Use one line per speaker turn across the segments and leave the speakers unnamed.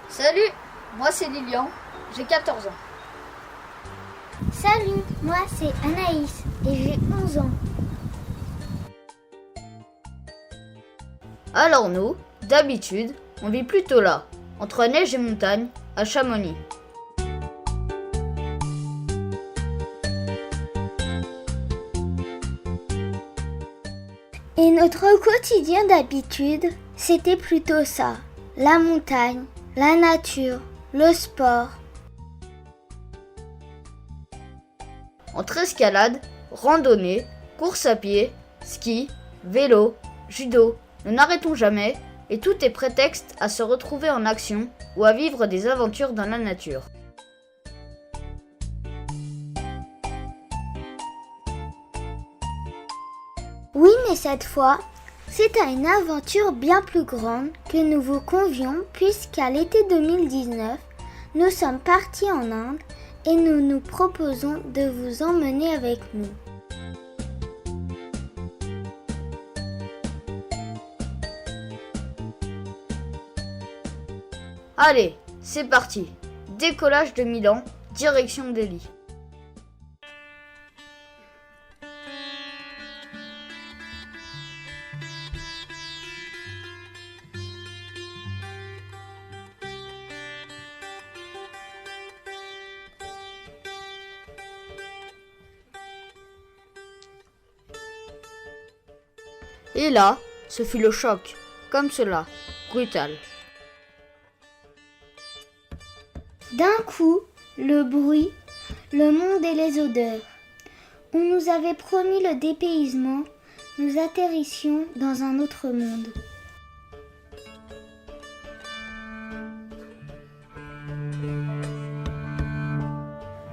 Salut, moi c'est Lilian, j'ai 14 ans.
Salut, moi c'est Anaïs et j'ai 11 ans.
Alors nous, d'habitude, on vit plutôt là, entre neige et montagne, à Chamonix.
Et notre quotidien d'habitude, c'était plutôt ça. La montagne, la nature, le sport.
Entre escalade, randonnée, course à pied, ski, vélo, judo, nous n'arrêtons jamais et tout est prétexte à se retrouver en action ou à vivre des aventures dans la nature.
Oui, mais cette fois, c'est à une aventure bien plus grande que nous vous convions puisqu'à l'été 2019, nous sommes partis en Inde et nous nous proposons de vous emmener avec nous.
Allez, c'est parti. Décollage de Milan, direction Delhi. Et là, ce fut le choc, comme cela, brutal.
D'un coup, le bruit, le monde et les odeurs. On nous avait promis le dépaysement, nous atterrissions dans un autre monde.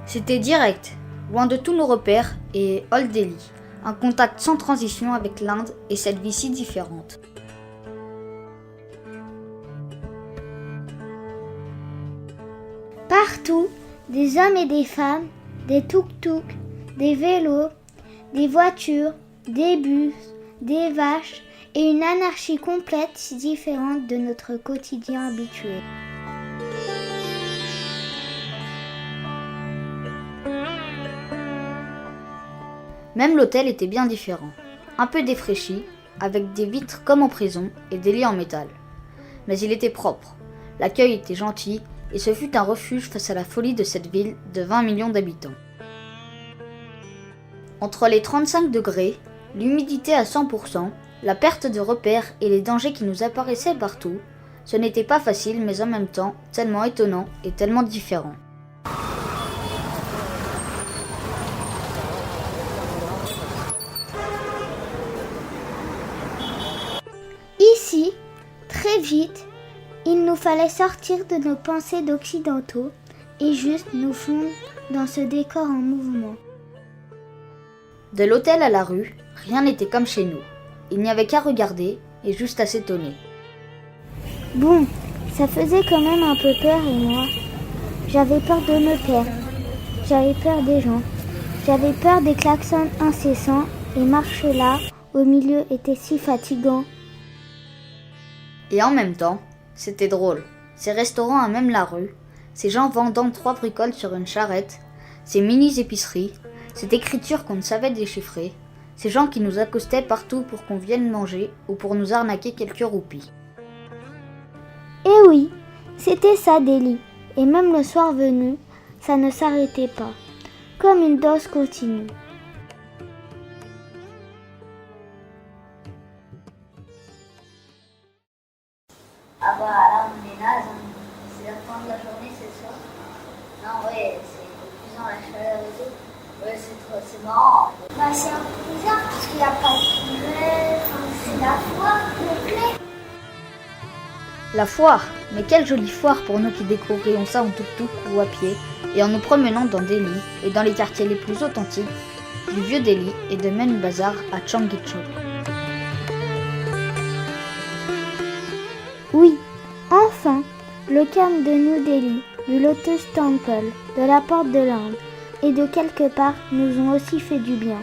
C'était direct, loin de tous nos repères et Old Delhi, un contact sans transition avec l'Inde et cette vie si différente.
Partout, des hommes et des femmes, des tuk-tuk, des vélos, des voitures, des bus, des vaches et une anarchie complète si différente de notre quotidien habituel.
Même l'hôtel était bien différent, un peu défraîchi, avec des vitres comme en prison et des lits en métal. Mais il était propre, l'accueil était gentil et ce fut un refuge face à la folie de cette ville de 20 millions d'habitants. Entre les 35 degrés, l'humidité à 100%, la perte de repères et les dangers qui nous apparaissaient partout, ce n'était pas facile mais en même temps tellement étonnant et tellement différent.
Ici, très vite, il nous fallait sortir de nos pensées d'occidentaux et juste nous fondre dans ce décor en mouvement.
De l'hôtel à la rue, rien n'était comme chez nous. Il n'y avait qu'à regarder et juste à s'étonner.
Bon, ça faisait quand même un peu peur et moi, j'avais peur de me perdre. J'avais peur des gens. J'avais peur des klaxons incessants et marcher là, au milieu, était si fatigant.
Et en même temps, c'était drôle. Ces restaurants à même la rue, ces gens vendant 3 bricoles sur une charrette, ces mini-épiceries, cette écriture qu'on ne savait déchiffrer, ces gens qui nous accostaient partout pour qu'on vienne manger ou pour nous arnaquer quelques roupies.
Eh oui, c'était ça Delhi. Et même le soir venu, ça ne s'arrêtait pas, comme une danse continue.
Ah bah là on est naze, c'est la fin de la journée, c'est ça. Non ouais, c'est épuisant la chaleur et tout. Ouais c'est marrant.
Bah c'est un peu bizarre parce qu'il n'y a pas de hiver, c'est la foire complète.
La foire, mais quelle jolie foire pour nous qui découvrions ça en tuk-tuk ou à pied et en nous promenant dans Delhi et dans les quartiers les plus authentiques du vieux Delhi et de Main Bazar à Changi Chowk.
Oui, enfin, le calme de New Delhi, du Lotus Temple, de la Porte de l'Inde et de quelque part nous ont aussi fait du bien.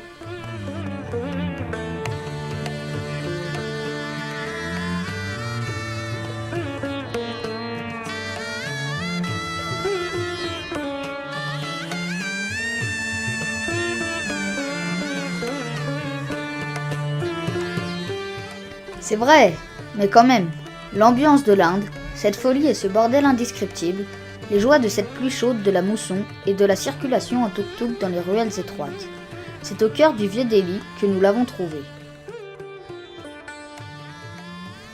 C'est vrai, mais quand même, l'ambiance de l'Inde, cette folie et ce bordel indescriptible, les joies de cette pluie chaude de la mousson et de la circulation en tuk-tuk dans les ruelles étroites. C'est au cœur du vieux Delhi que nous l'avons trouvé.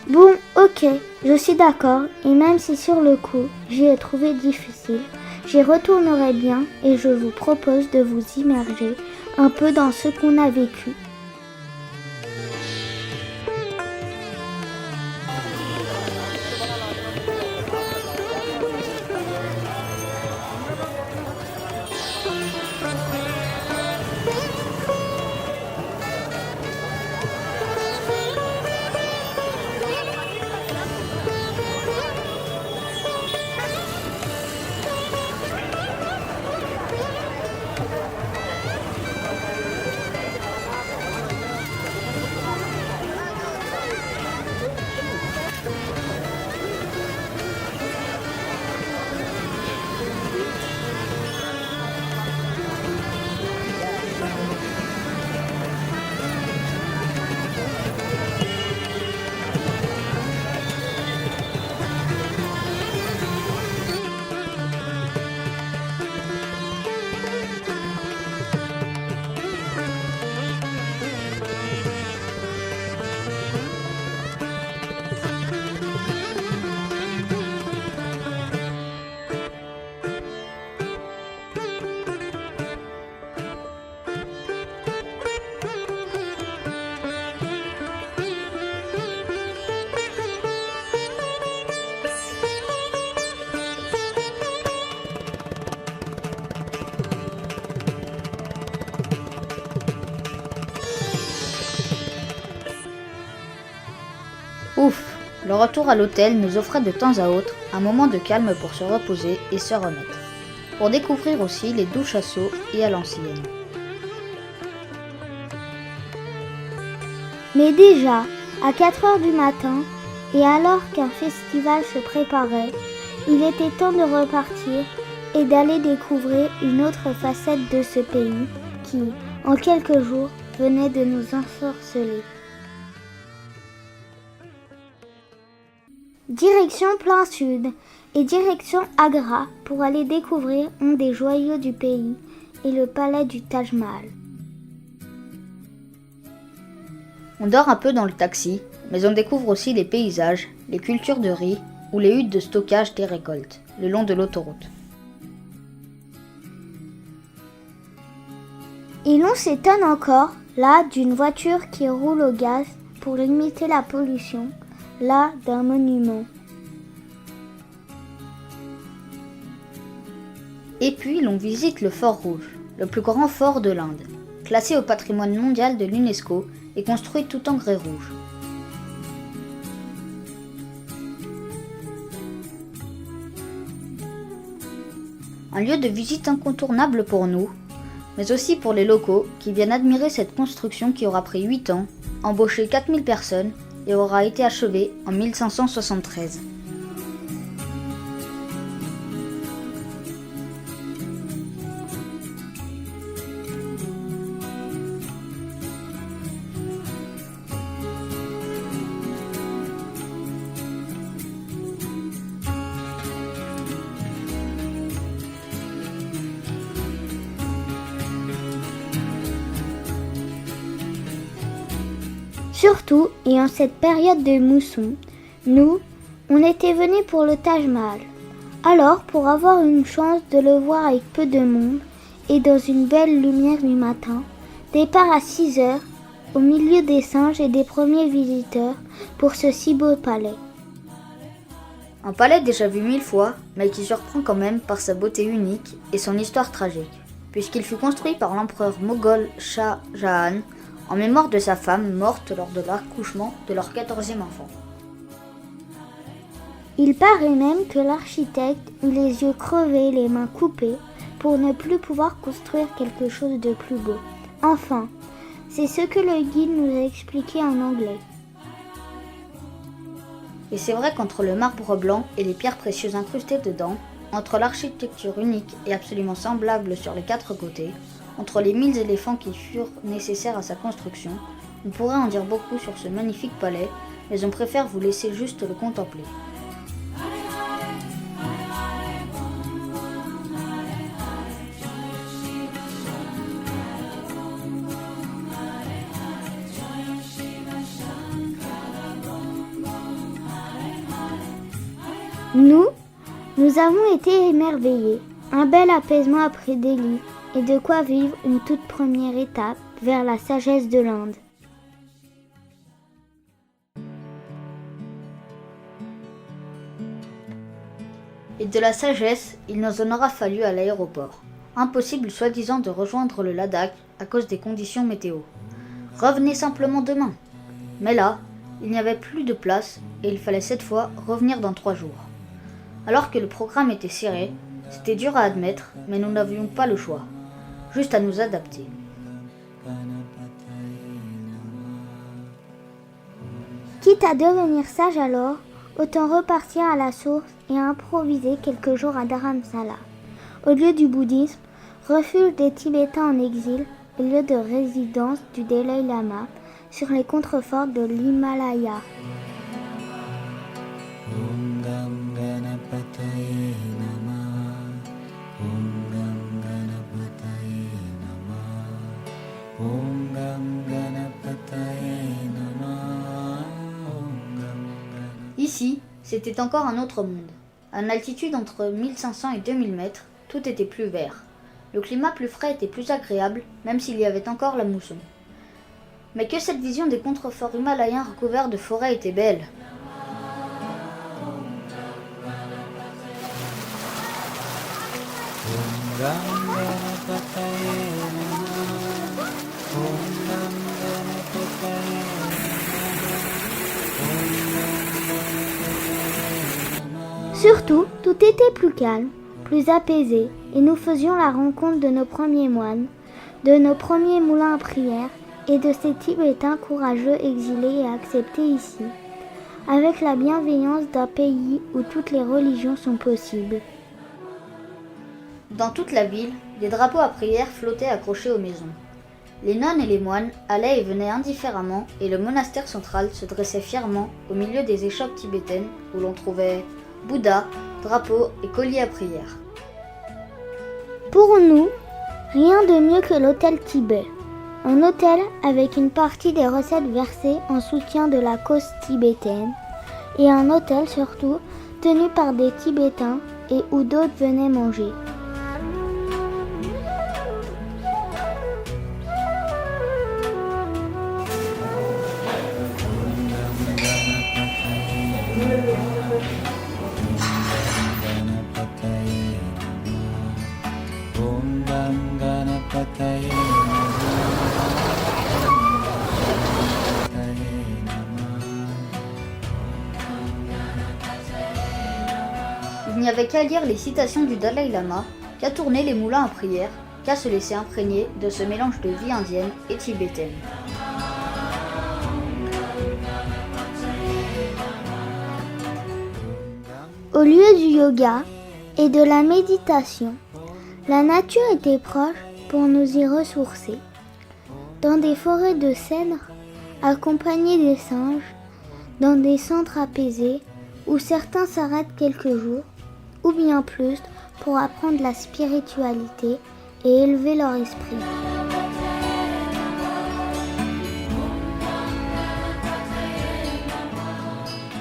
Bon, ok, je suis d'accord, et même si sur le coup, j'y ai trouvé difficile, j'y retournerai bien et je vous propose de vous immerger un peu dans ce qu'on a vécu.
Ouf, le retour à l'hôtel nous offrait de temps à autre un moment de calme pour se reposer et se remettre, pour découvrir aussi les douches à seau et à l'ancienne.
Mais déjà, à 4 heures du matin, et alors qu'un festival se préparait, il était temps de repartir et d'aller découvrir une autre facette de ce pays qui, en quelques jours, venait de nous ensorceler. Direction plein sud et direction Agra pour aller découvrir un des joyaux du pays et le palais du Taj Mahal.
On dort un peu dans le taxi, mais on découvre aussi les paysages, les cultures de riz ou les huttes de stockage des récoltes, le long de l'autoroute.
Et l'on s'étonne encore, là, d'une voiture qui roule au gaz pour limiter la pollution, là, d'un monument.
Et puis l'on visite le Fort Rouge, le plus grand fort de l'Inde, classé au patrimoine mondial de l'UNESCO et construit tout en grès rouge. Un lieu de visite incontournable pour nous, mais aussi pour les locaux qui viennent admirer cette construction qui aura pris 8 ans, embauché 4000 personnes et aura été achevée en 1573.
Surtout, et en cette période de mousson, nous, on était venus pour le Taj Mahal. Alors, pour avoir une chance de le voir avec peu de monde et dans une belle lumière du matin, départ à 6 heures, au milieu des singes et des premiers visiteurs pour ce si beau palais.
Un palais déjà vu 1000 fois, mais qui surprend quand même par sa beauté unique et son histoire tragique, puisqu'il fut construit par l'empereur moghol Shah Jahan en mémoire de sa femme morte lors de l'accouchement de leur 14e enfant.
Il paraît même que l'architecte eut les yeux crevés, les mains coupées, pour ne plus pouvoir construire quelque chose de plus beau. Enfin, c'est ce que le guide nous a expliqué en anglais.
Et c'est vrai qu'entre le marbre blanc et les pierres précieuses incrustées dedans, entre l'architecture unique et absolument semblable sur les 4 côtés, entre les 1000 éléphants qui furent nécessaires à sa construction, on pourrait en dire beaucoup sur ce magnifique palais mais on préfère vous laisser juste le contempler.
Nous avons été émerveillés. Un bel apaisement après Delhi et de quoi vivre une toute première étape vers la sagesse de l'Inde.
Et de la sagesse, il nous en aura fallu à l'aéroport. Impossible soi-disant de rejoindre le Ladakh à cause des conditions météo. Revenez simplement demain. Mais là, il n'y avait plus de place et il fallait cette fois revenir dans 3 jours. Alors que le programme était serré, c'était dur à admettre, mais nous n'avions pas le choix, juste à nous adapter.
Quitte à devenir sage alors, autant repartir à la source et improviser quelques jours à Dharamsala. Au lieu du bouddhisme, refuge des Tibétains en exil et lieu de résidence du Dalai Lama sur les contreforts de l'Himalaya.
Ici, c'était encore un autre monde. À une altitude entre 1500 et 2000 mètres, tout était plus vert. Le climat plus frais était plus agréable, même s'il y avait encore la mousson. Mais que cette vision des contreforts himalayens recouverts de forêts était belle.
Surtout, tout était plus calme, plus apaisé, et nous faisions la rencontre de nos premiers moines, de nos premiers moulins à prière, et de ces Tibétains courageux exilés et acceptés ici, avec la bienveillance d'un pays où toutes les religions sont possibles.
Dans toute la ville, des drapeaux à prière flottaient accrochés aux maisons. Les nonnes et les moines allaient et venaient indifféremment, et le monastère central se dressait fièrement au milieu des échoppes tibétaines où l'on trouvait Bouddha, drapeaux et colliers à prière.
Pour nous, rien de mieux que l'hôtel Tibet. Un hôtel avec une partie des recettes versées en soutien de la cause tibétaine, et un hôtel surtout tenu par des Tibétains et où d'autres venaient manger.
Il n'y avait qu'à lire les citations du Dalai Lama, qu'à tourner les moulins à prière, qu'à se laisser imprégner de ce mélange de vie indienne et tibétaine.
Au lieu du yoga et de la méditation, la nature était proche pour nous y ressourcer. Dans des forêts de cèdres, accompagnés des singes, dans des centres apaisés où certains s'arrêtent quelques jours, ou bien plus, pour apprendre la spiritualité et élever leur esprit.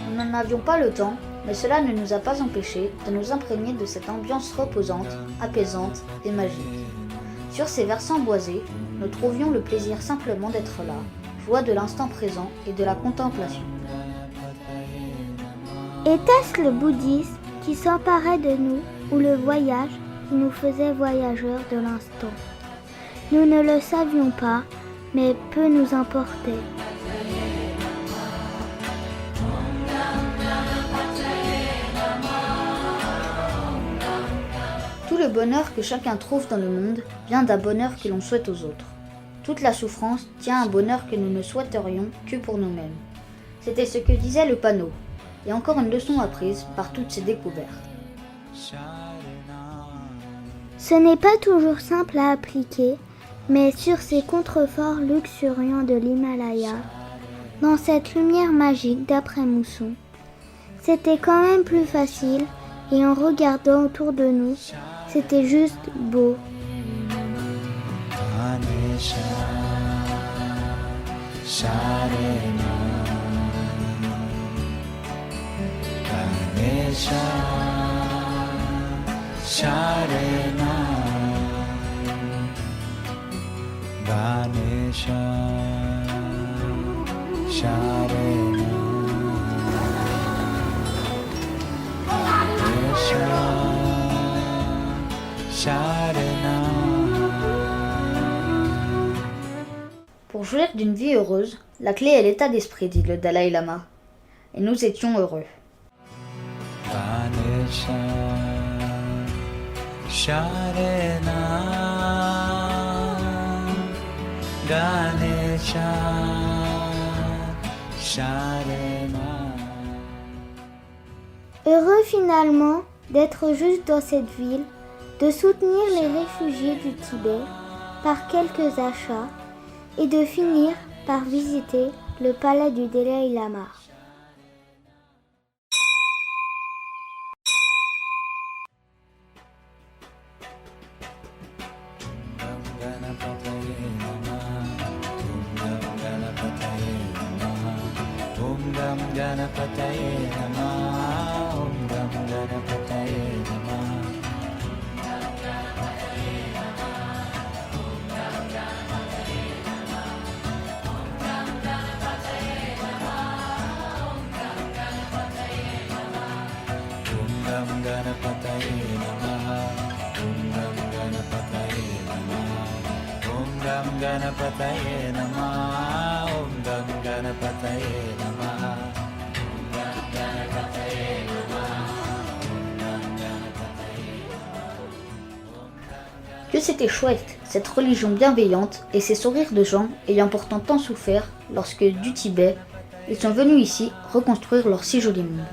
Nous n'en avions pas le temps, mais cela ne nous a pas empêchés de nous imprégner de cette ambiance reposante, apaisante et magique. Sur ces versants boisés, nous trouvions le plaisir simplement d'être là, joie de l'instant présent et de la contemplation.
Était-ce le bouddhisme qui s'emparait de nous ou le voyage qui nous faisait voyageurs de l'instant? Nous ne le savions pas, mais peu nous importait.
Tout le bonheur que chacun trouve dans le monde vient d'un bonheur que l'on souhaite aux autres. Toute la souffrance tient à un bonheur que nous ne souhaiterions que pour nous-mêmes. C'était ce que disait le panneau, et encore une leçon apprise par toutes ces découvertes.
Ce n'est pas toujours simple à appliquer, mais sur ces contreforts luxuriants de l'Himalaya, dans cette lumière magique d'après Mousson. C'était quand même plus facile et en regardant autour de nous, c'était juste beau.
Pour jouir d'une vie heureuse, la clé est l'état d'esprit, dit le Dalai Lama. Et nous étions heureux.
Heureux finalement d'être juste dans cette ville, de soutenir les réfugiés du Tibet par quelques achats et de finir par visiter le palais du Dalai Lama.
Que c'était chouette, cette religion bienveillante et ces sourires de gens ayant pourtant tant souffert lorsque, du Tibet, ils sont venus ici reconstruire leur si joli monde.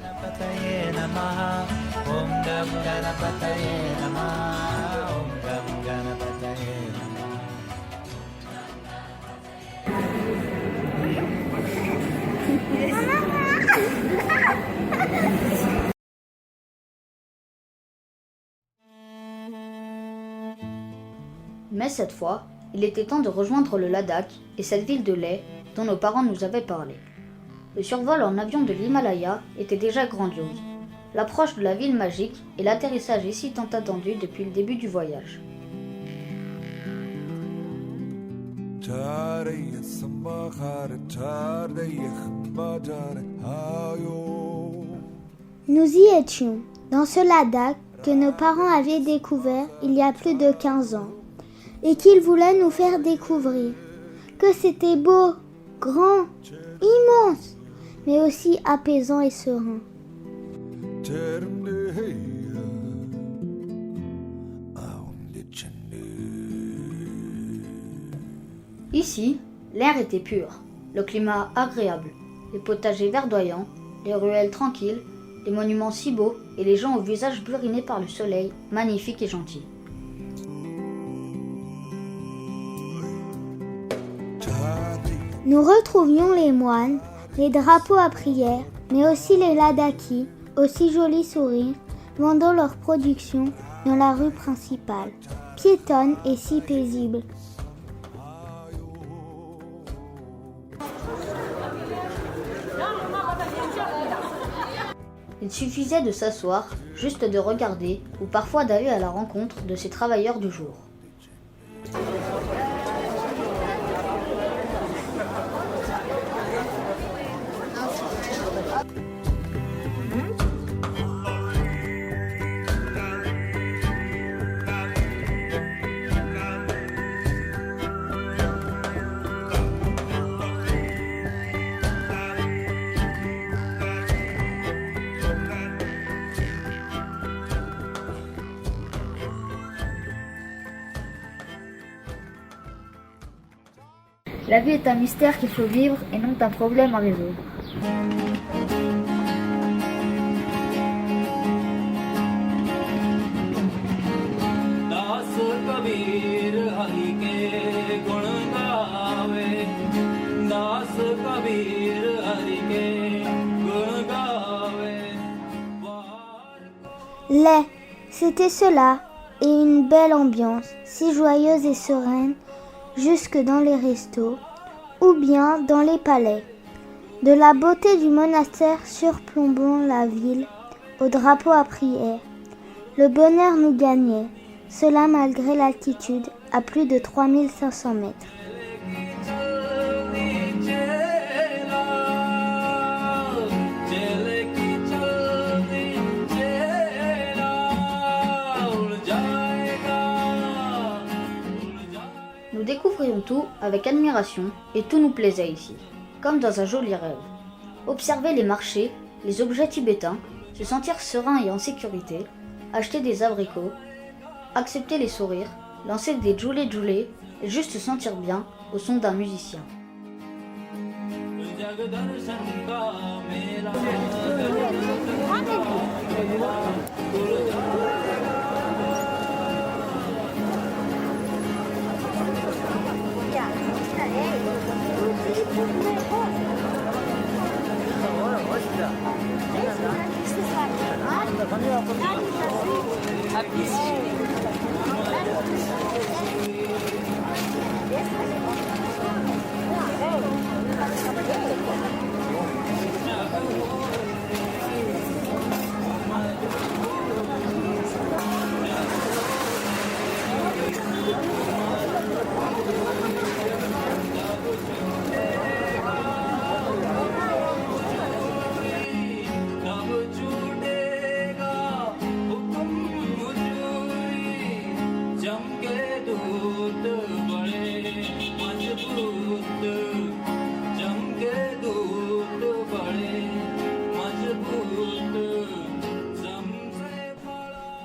Mais cette fois, il était temps de rejoindre le Ladakh et cette ville de lait dont nos parents nous avaient parlé. Le survol en avion de l'Himalaya était déjà grandiose, l'approche de la ville magique et l'atterrissage ici tant attendu depuis le début du voyage.
Nous y étions, dans ce Ladakh que nos parents avaient découvert il y a plus de 15 ans et qu'ils voulaient nous faire découvrir. Que c'était beau, grand, immense, mais aussi apaisant et serein.
Ici, l'air était pur, le climat agréable, les potagers verdoyants, les ruelles tranquilles, les monuments si beaux et les gens au visage burinés par le soleil, magnifiques et gentils.
Nous retrouvions les moines, les drapeaux à prière, mais aussi les Ladakhis, aussi jolis sourires, vendant leurs productions dans la rue principale, piétonne et si paisible.
Il suffisait de s'asseoir, juste de regarder, ou parfois d'aller à la rencontre de ces travailleurs du jour. La vie est un mystère qu'il faut vivre et non un problème à résoudre.
Das Kabir
C'était cela, et une belle ambiance, si joyeuse et sereine, jusque dans les restos, ou bien dans les palais. De la beauté du monastère surplombant la ville, au drapeau à prière. Le bonheur nous gagnait, cela malgré l'altitude, à plus de 3500 mètres.
Nous découvrions tout avec admiration et tout nous plaisait ici, comme dans un joli rêve. Observer les marchés, les objets tibétains, se sentir serein et en sécurité, acheter des abricots, accepter les sourires, lancer des djoulé et juste se sentir bien au son d'un musicien.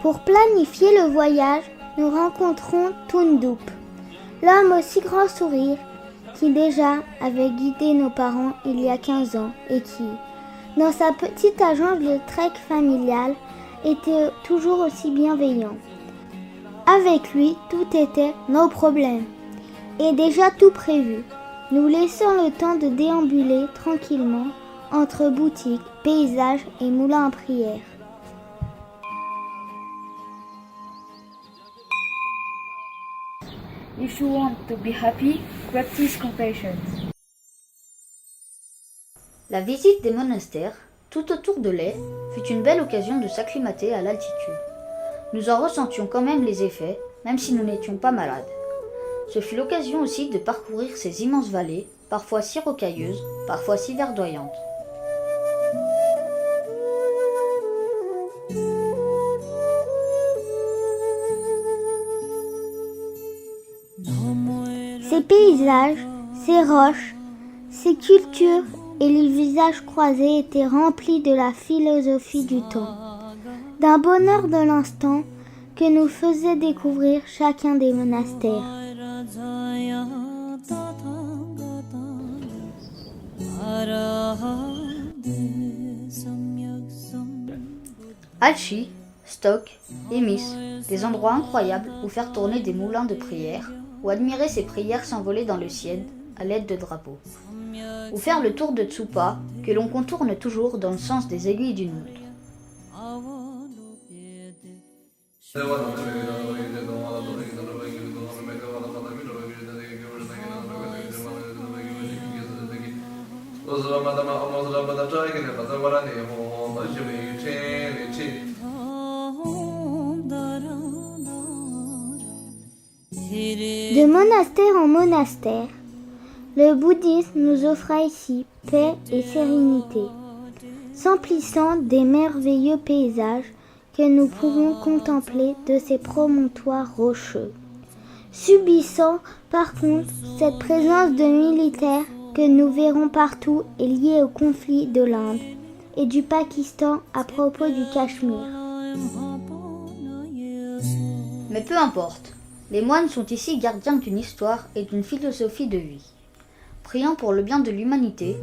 Pour planifier le voyage, nous rencontrons Tundup, l'homme au si grand sourire qui déjà avait guidé nos parents il y a 15 ans et qui, dans sa petite agence de trek familiale, était toujours aussi bienveillant. Avec lui, tout était nos problèmes et déjà tout prévu. Nous laissons le temps de déambuler tranquillement entre boutiques, paysages et moulins à prière.
If you want to be happy, practice compassion. La visite des monastères, tout autour de l'Aix, fut une belle occasion de s'acclimater à l'altitude. Nous en ressentions quand même les effets, même si nous n'étions pas malades. Ce fut l'occasion aussi de parcourir ces immenses vallées, parfois si rocailleuses, parfois si verdoyantes.
Ces paysages, ces roches, ces cultures et les visages croisés étaient remplis de la philosophie du temps, d'un bonheur de l'instant que nous faisait découvrir chacun des monastères.
Alchi, Stock, Emis, des endroits incroyables où faire tourner des moulins de prière, ou admirer ces prières s'envoler dans le ciel à l'aide de drapeaux, ou faire le tour de Tsupa que l'on contourne toujours dans le sens des aiguilles d'une montre.
De monastère en monastère, le bouddhisme nous offra ici paix et sérénité, s'emplissant des merveilleux paysages que nous pouvons contempler de ces promontoires rocheux. Subissant par contre cette présence de militaires que nous verrons partout est liée au conflit de l'Inde et du Pakistan à propos du Cachemire.
Mais peu importe, les moines sont ici gardiens d'une histoire et d'une philosophie de vie. Priant pour le bien de l'humanité,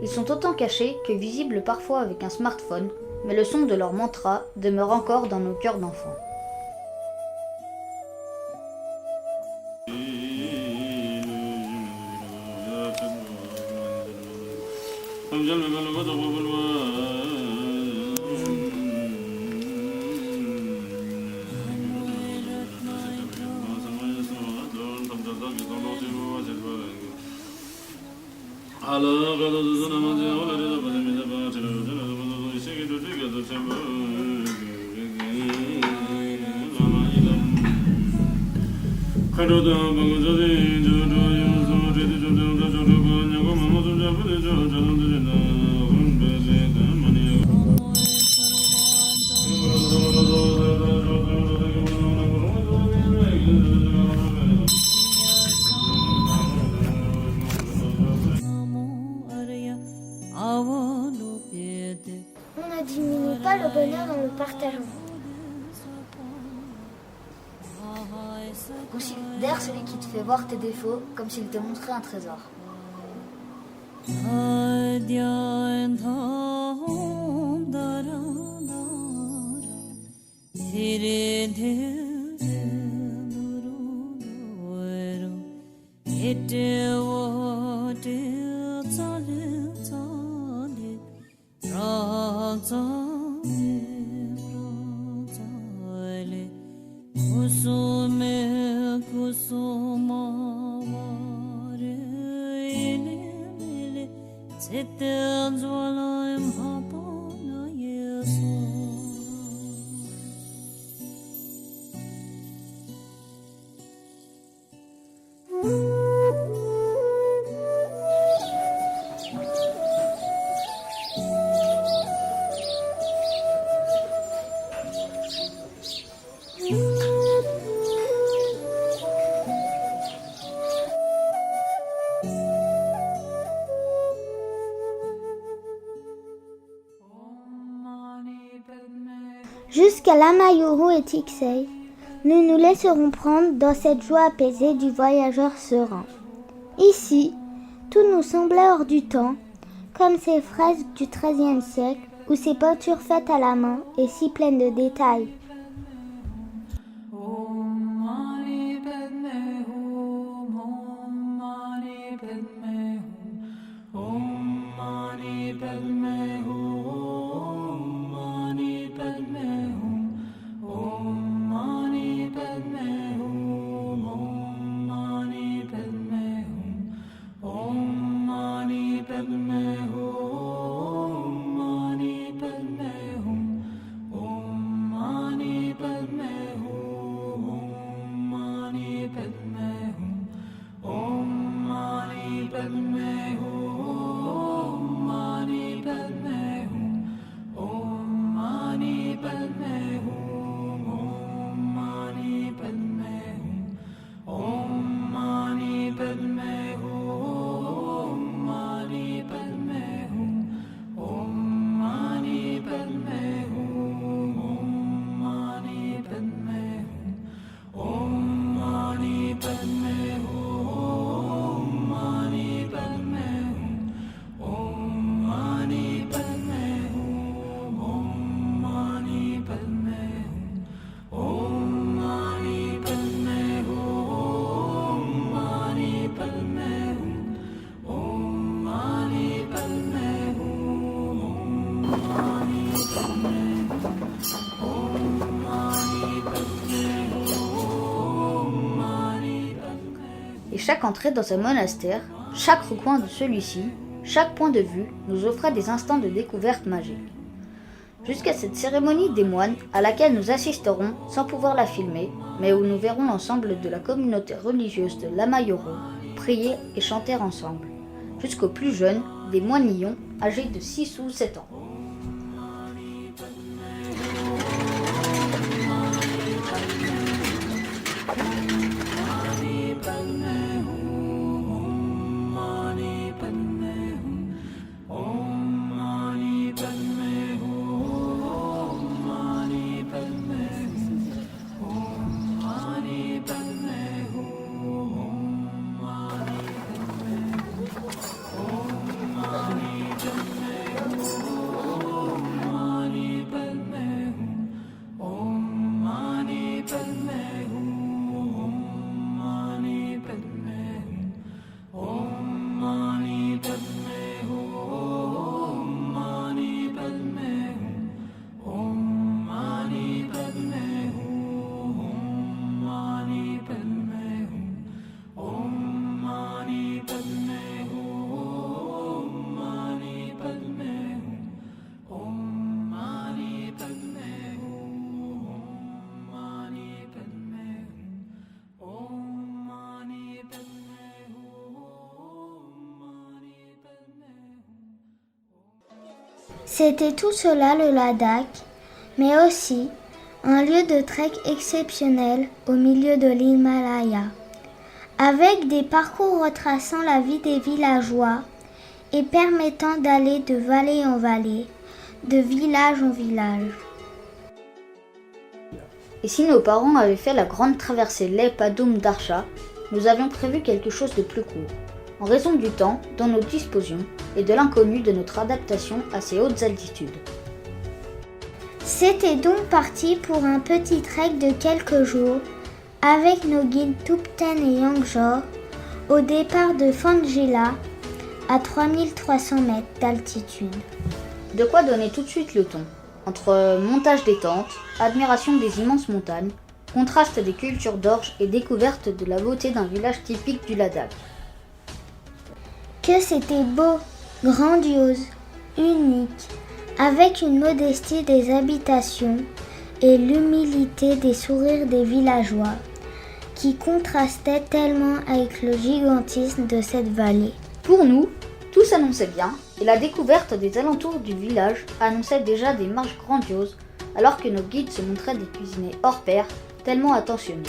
ils sont autant cachés que visibles parfois avec un smartphone, mais le son de leur mantra demeure encore dans nos cœurs d'enfants.
On ne diminue pas le bonheur en le partageant.
Considère celui qui te fait voir tes défauts comme s'il te montrait un trésor.
Jusqu'à Lamayuru et Tixey, nous nous laisserons prendre dans cette joie apaisée du voyageur serein. Ici, tout nous semblait hors du temps, comme ces fresques du XIIIe siècle ou ces peintures faites à la main et si pleines de détails. Et chaque entrée dans un monastère, chaque recoin de celui-ci, chaque point de vue nous offrait des instants de découverte magique. Jusqu'à cette cérémonie des moines à laquelle nous assisterons sans pouvoir la filmer, mais où nous verrons l'ensemble de la communauté religieuse de Lamayuru prier et chanter ensemble, jusqu'aux plus jeunes, des moinillons âgés de 6 ou 7 ans. C'était tout cela le Ladakh, mais aussi un lieu de trek exceptionnel au milieu de l'Himalaya, avec des parcours retraçant la vie des villageois et permettant d'aller de vallée en vallée, de village en village.
Et si nos parents avaient fait la grande traversée Leh-Padum d'Arsha, nous avions prévu quelque chose de plus court, en raison du temps dont nous disposions et de l'inconnu de notre adaptation à ces hautes altitudes.
C'était donc parti pour un petit trek de quelques jours avec nos guides Thupten et Yangjor au départ de Fangila à 3300 mètres d'altitude.
De quoi donner tout de suite le ton, entre montage des tentes, admiration des immenses montagnes, contraste des cultures d'orge et découverte de la beauté d'un village typique du Ladakh.
Que c'était beau, grandiose, unique, avec une modestie des habitations et l'humilité des sourires des villageois, qui contrastaient tellement avec le gigantisme de cette vallée.
Pour nous, tout s'annonçait bien et la découverte des alentours du village annonçait déjà des marches grandioses alors que nos guides se montraient des cuisiniers hors pair, tellement attentionnés.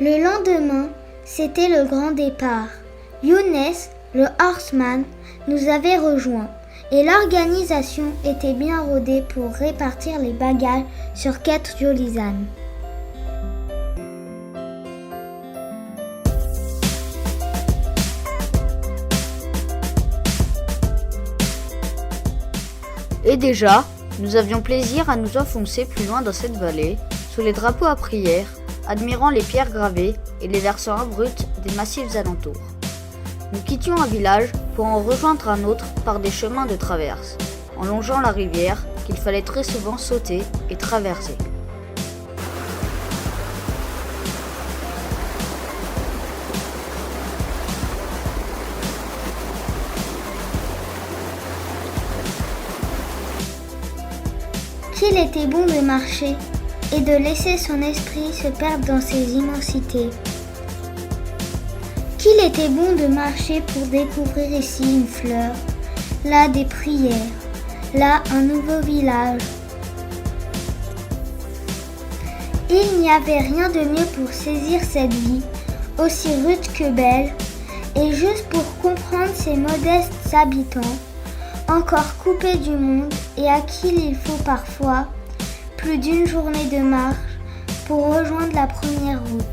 Le lendemain, c'était le grand départ. Younes, le horseman, nous avait rejoints et l'organisation était bien rodée pour répartir les bagages sur 4 jolies ânes.
Et déjà, nous avions plaisir à nous enfoncer plus loin dans cette vallée, sous les drapeaux à prière, admirant les pierres gravées et les versants abrupts des massifs alentours. Nous quittions un village pour en rejoindre un autre par des chemins de traverse, en longeant la rivière qu'il fallait très souvent sauter et traverser.
Qu'il était bon de marcher et de laisser son esprit se perdre dans ces immensités. Qu'il était bon de marcher pour découvrir ici une fleur, là des prières, là un nouveau village. Il n'y avait rien de mieux pour saisir cette vie, aussi rude que belle, et juste pour comprendre ces modestes habitants, encore coupés du monde et à qui il faut parfois plus d'une journée de marche pour rejoindre la première route.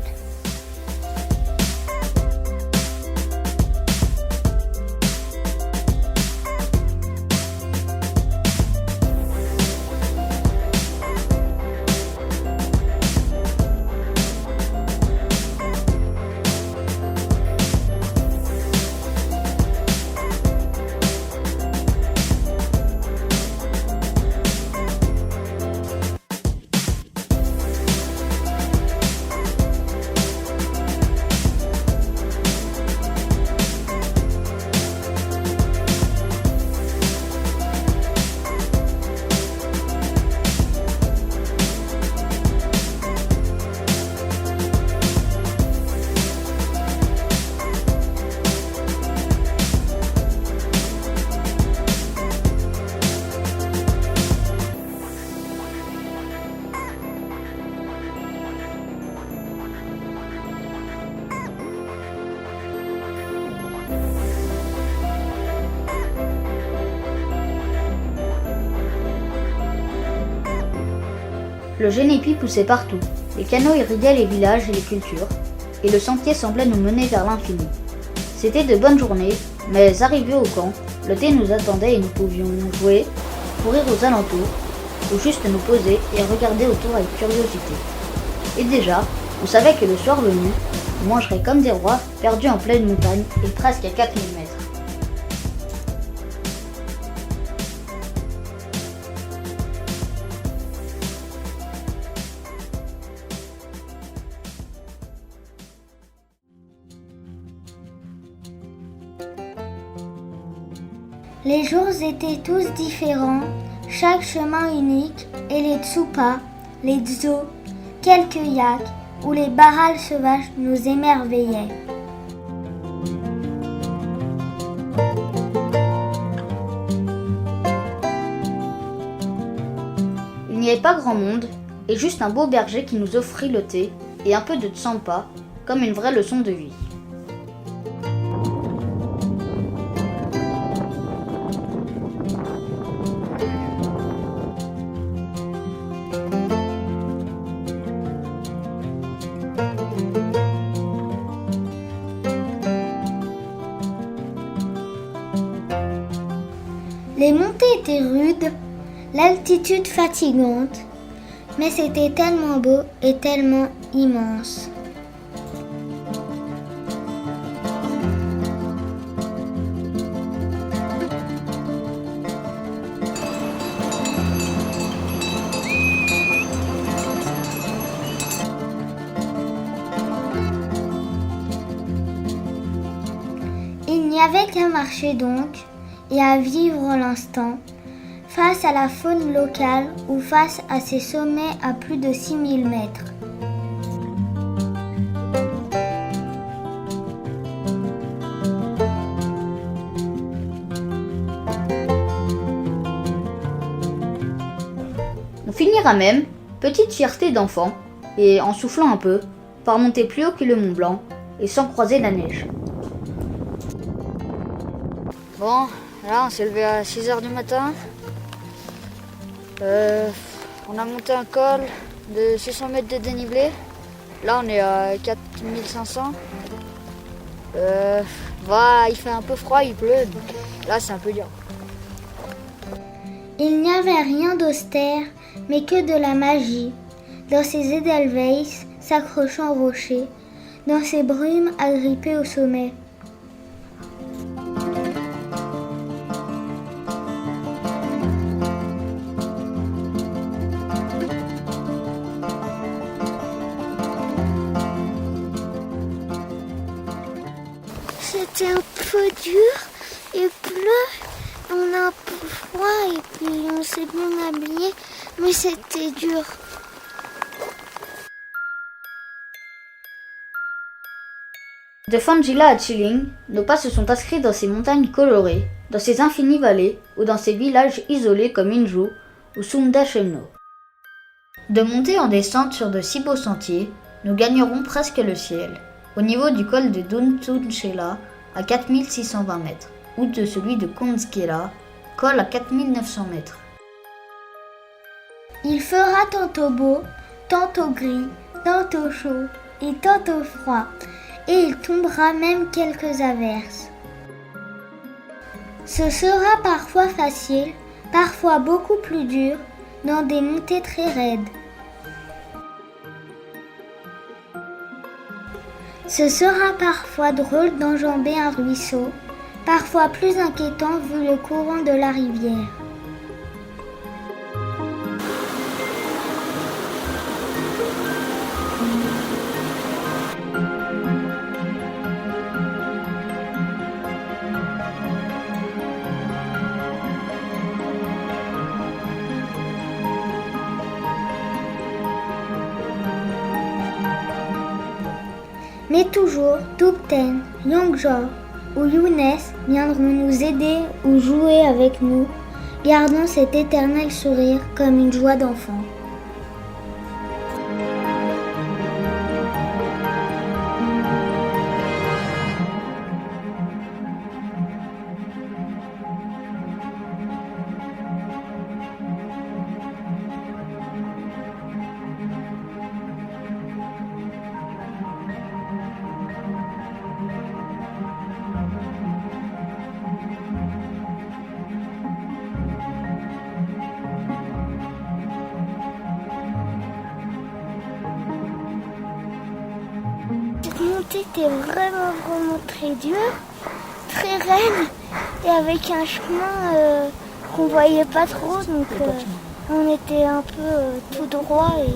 Le génépi poussait partout, les canaux irriguaient les villages et les cultures, et le sentier semblait nous mener vers l'infini. C'était de bonnes journées, mais arrivés au camp, le thé nous attendait et nous pouvions jouer, courir aux alentours, ou juste nous poser et regarder autour avec curiosité. Et déjà, on savait que le soir venu, on mangerait comme des rois, perdus en pleine montagne et presque à 4000 mètres.
Les jours étaient tous différents, chaque chemin unique, et les tsupas, les dzos, quelques yaks ou les barrales sauvages nous émerveillaient.
Il n'y avait pas grand monde, et juste un beau berger qui nous offrit le thé et un peu de tsampa, comme une vraie leçon de vie.
Les montées étaient rudes, l'altitude fatigante, mais c'était tellement beau et tellement immense. Il n'y avait qu'à marcher donc et à vivre l'instant, face à la faune locale ou face à ces sommets à plus de 6000 mètres.
On finira même, petite fierté d'enfant, et en soufflant un peu, par monter plus haut que le Mont Blanc et sans croiser la neige. Bon, là on s'est levé à 6h du matin. On a monté un col de 600 mètres de dénivelé. Là on est à 4500. Il fait un peu froid, il pleut, donc là c'est un peu dur.
Il n'y avait rien d'austère, mais que de la magie, dans ces Edelweiss s'accrochant aux rochers, dans ces brumes agrippées au sommet. C'était un peu dur, il pleut, on a un peu froid et puis on s'est bien habillé, mais c'était dur.
De Fangila à Chiling, nos pas se sont inscrits dans ces montagnes colorées, dans ces infinies vallées ou dans ces villages isolés comme Inju ou Sunda Shemno. De montée en descente sur de si beaux sentiers, nous gagnerons presque le ciel, au niveau du col de Duntunchela à 4620 mètres, ou de celui de Konskela, col à 4900 mètres.
Il fera tantôt beau, tantôt gris, tantôt chaud et tantôt froid, et il tombera même quelques averses. Ce sera parfois facile, parfois beaucoup plus dur, dans des montées très raides. Ce sera parfois drôle d'enjamber un ruisseau, parfois plus inquiétant vu le courant de la rivière. Mais toujours, Tupten, Yongjo ou Younes viendront nous aider ou jouer avec nous, gardant cet éternel sourire comme une joie d'enfant. Cette montée était vraiment très dure, très raide et avec un chemin qu'on voyait pas trop, donc on était un peu tout droit et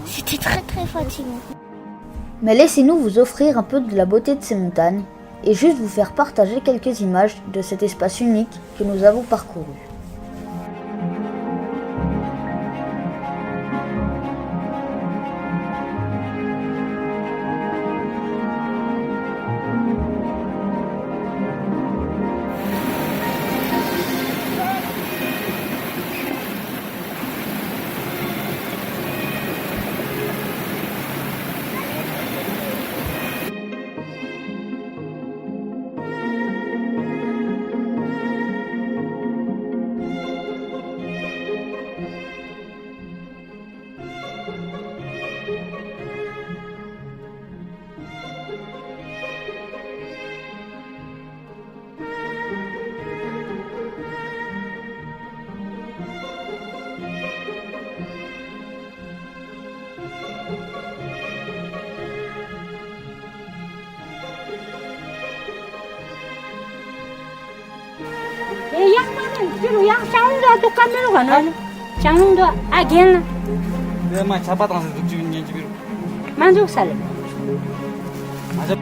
c'était très fatigant.
Mais laissez-nous vous offrir un peu de la beauté de ces montagnes et juste vous faire partager quelques images de cet espace unique que nous avons parcouru.
양말은 뒤로 양 장롱도 똑같은 거는 장롱도 아기는
내가 잡아당서 죽은 집이로
만족 살래.
맞아.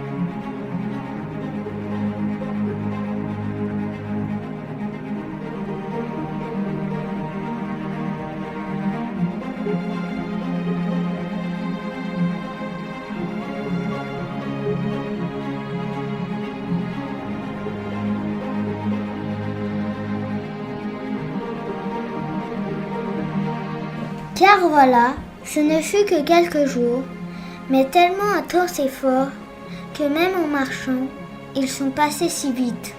Car voilà, ce ne fut que quelques jours, mais tellement intenses et forts que même en marchant, ils sont passés si vite.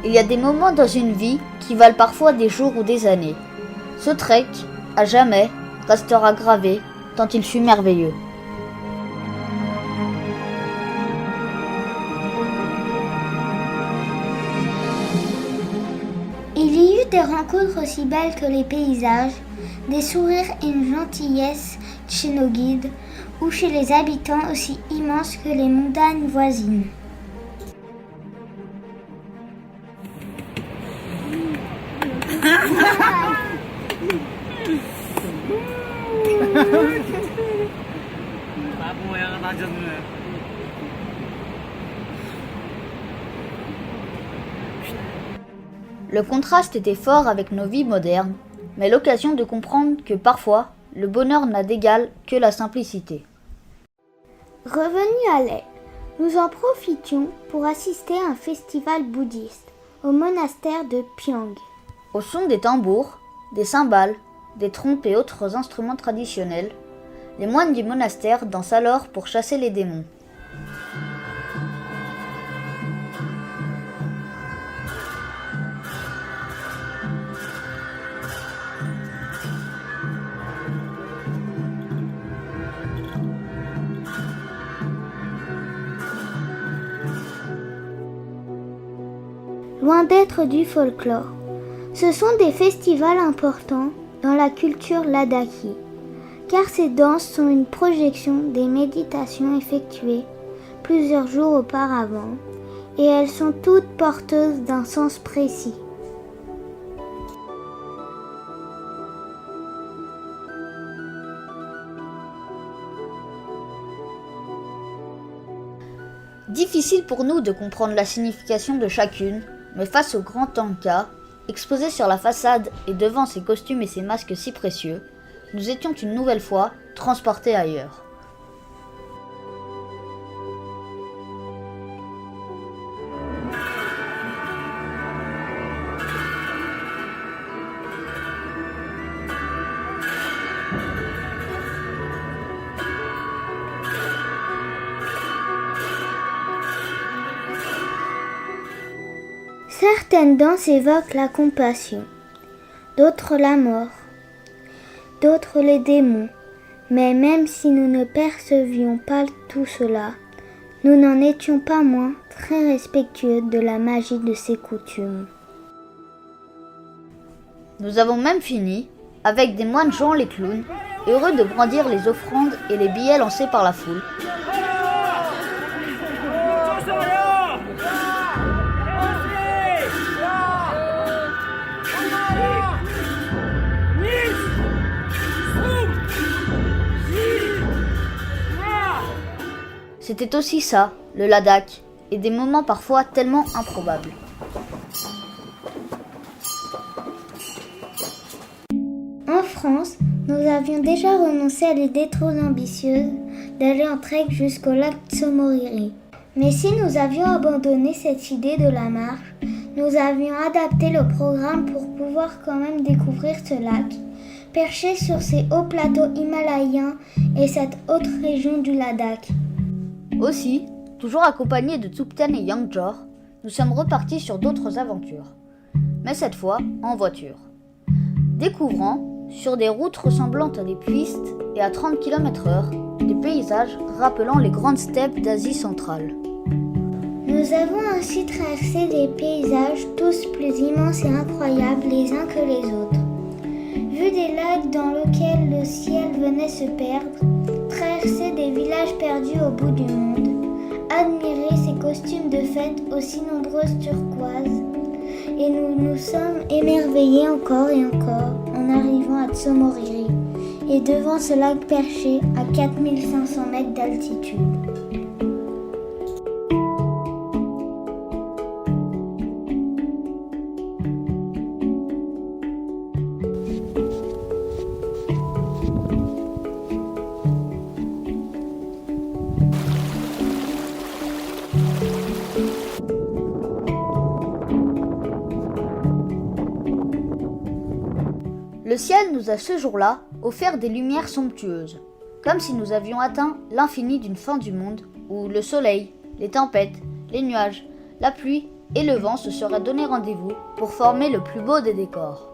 Il y a des moments dans une vie qui valent parfois des jours ou des années. Ce trek, à jamais, restera gravé tant il fut merveilleux.
Il y eut des rencontres aussi belles que les paysages, des sourires et une gentillesse chez nos guides, ou chez les habitants aussi immenses que les montagnes voisines.
바보야 맞았네.
Le contraste était fort avec nos vies modernes, mais l'occasion de comprendre que parfois, le bonheur n'a d'égal que la simplicité.
Revenus à Leh, nous en profitions pour assister à un festival bouddhiste au monastère de Pyang.
Au son des tambours, des cymbales, des trompes et autres instruments traditionnels, les moines du monastère dansent alors pour chasser les démons.
Loin d'être du folklore, ce sont des festivals importants dans la culture ladakhi, car ces danses sont une projection des méditations effectuées plusieurs jours auparavant, et elles sont toutes porteuses d'un sens précis.
Difficile pour nous de comprendre la signification de chacune, mais face au grand tanka, exposé sur la façade et devant ses costumes et ses masques si précieux, nous étions une nouvelle fois transportés ailleurs.
Certaines danses évoquent la compassion, d'autres la mort, d'autres les démons, mais même si nous ne percevions pas tout cela, nous n'en étions pas moins très respectueux de la magie de ces coutumes.
Nous avons même fini avec des moines jouant les clowns, heureux de brandir les offrandes et les billets lancés par la foule.
Yes!
C'était aussi ça, le Ladakh, et des moments parfois tellement improbables.
En France, nous avions déjà renoncé à l'idée trop ambitieuse d'aller en trek jusqu'au lac Tsommoriri. Mais si nous avions abandonné cette idée de la marche, nous avions adapté le programme pour pouvoir quand même découvrir ce lac, perché sur ces hauts plateaux himalayens et cette haute région du Ladakh.
Aussi, toujours accompagnés de Thupten et Yangjor, nous sommes repartis sur d'autres aventures, mais cette fois en voiture. Découvrant, sur des routes ressemblantes à des pistes et à 30 km/h, des paysages rappelant les grandes steppes d'Asie centrale.
Nous avons ainsi traversé des paysages tous plus immenses et incroyables les uns que les autres. Vu des lacs dans lesquels le ciel venait se perdre, traverser des villages perdus au bout du monde, admirer ces costumes de fête aussi nombreuses turquoises, et nous nous sommes émerveillés encore et encore en arrivant à Tsommoriri et devant ce lac perché à 4500 mètres d'altitude.
Le ciel nous a ce jour-là offert des lumières somptueuses, comme si nous avions atteint l'infini d'une fin du monde où le soleil, les tempêtes, les nuages, la pluie et le vent se seraient donné rendez-vous pour former le plus beau des décors.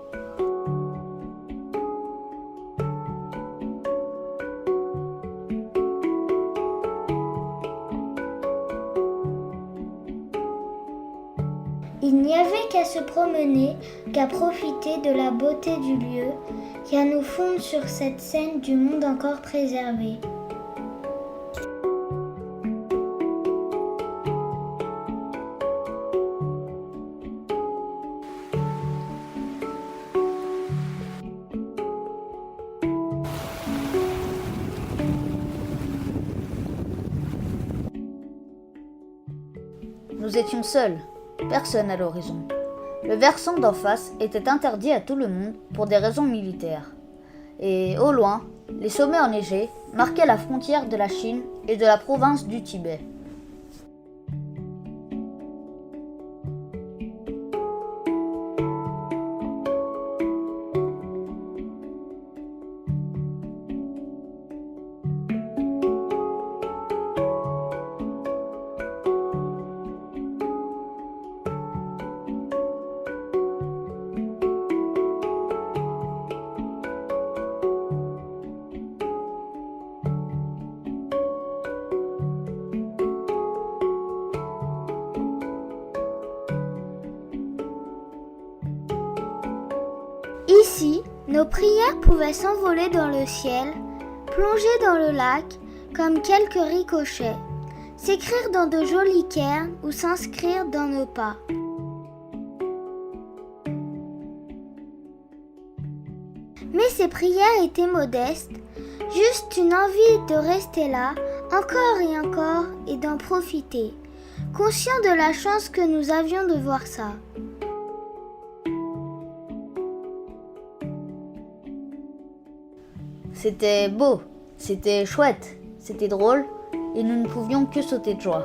Il n'y avait qu'à se promener, qu'à profiter de la beauté du lieu, qu'à nous fondre sur cette scène du monde encore préservé.
Nous étions seuls. Personne à l'horizon. Le versant d'en face était interdit à tout le monde pour des raisons militaires. Et au loin, les sommets enneigés marquaient la frontière de la Chine et de la province du Tibet.
Ici, nos prières pouvaient s'envoler dans le ciel, plonger dans le lac comme quelques ricochets, s'écrire dans de jolis cairns ou s'inscrire dans nos pas. Mais ces prières étaient modestes, juste une envie de rester là, encore et encore, et d'en profiter, conscients de la chance que nous avions de voir ça.
C'était beau, c'était chouette, c'était drôle, et nous ne pouvions que sauter de joie.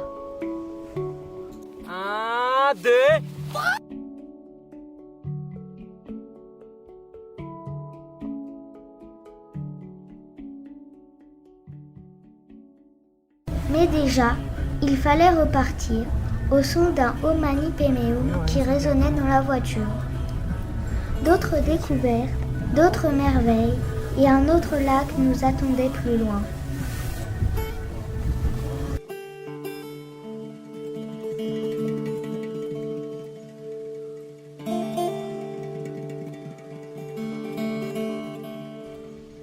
1, 2.
Mais déjà, il fallait repartir au son d'un haut Mani Pemheo qui résonnait dans la voiture. D'autres découvertes, d'autres merveilles et un autre lac nous attendait plus loin.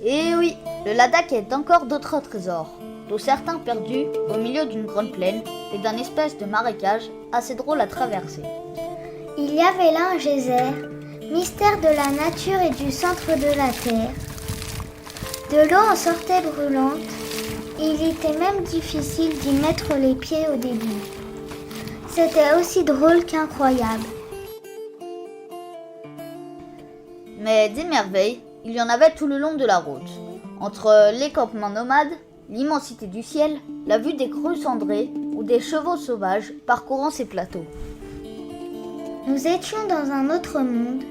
Et oui, le Ladakh est encore d'autres trésors, dont certains perdus au milieu d'une grande plaine et d'un espèce de marécage assez drôle à traverser.
Il y avait là un geyser, mystère de la nature et du centre de la terre. De l'eau en sortait brûlante, Il était même difficile d'y mettre les pieds au début. C'était aussi drôle qu'incroyable.
Mais des merveilles, il y en avait tout le long de la route. Entre les campements nomades, l'immensité du ciel, la vue des crues cendrées ou des chevaux sauvages parcourant ces plateaux.
Nous étions dans un autre monde.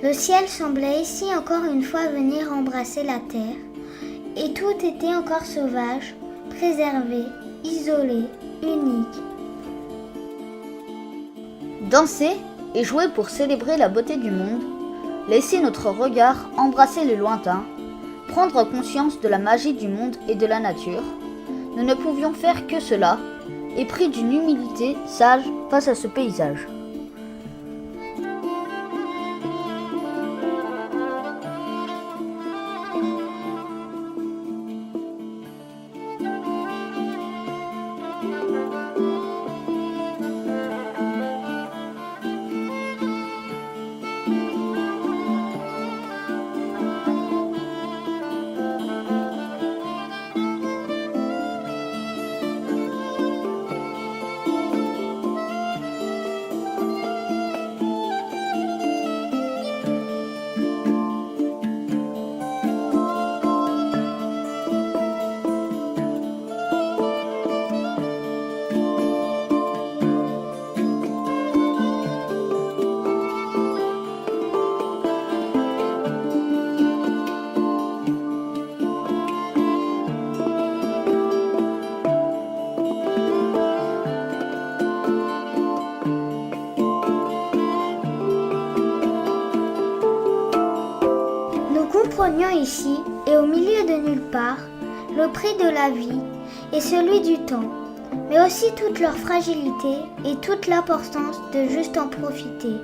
Le ciel semblait ici encore une fois venir embrasser la terre. Et tout était encore sauvage, préservé, isolé, unique.
Danser et jouer pour célébrer la beauté du monde, laisser notre regard embrasser le lointain, prendre conscience de la magie du monde et de la nature, nous ne pouvions faire que cela, et pris d'une humilité sage face à ce paysage.
Comprenions ici, et au milieu de nulle part, le prix de la vie et celui du temps, mais aussi toute leur fragilité et toute l'importance de juste en profiter.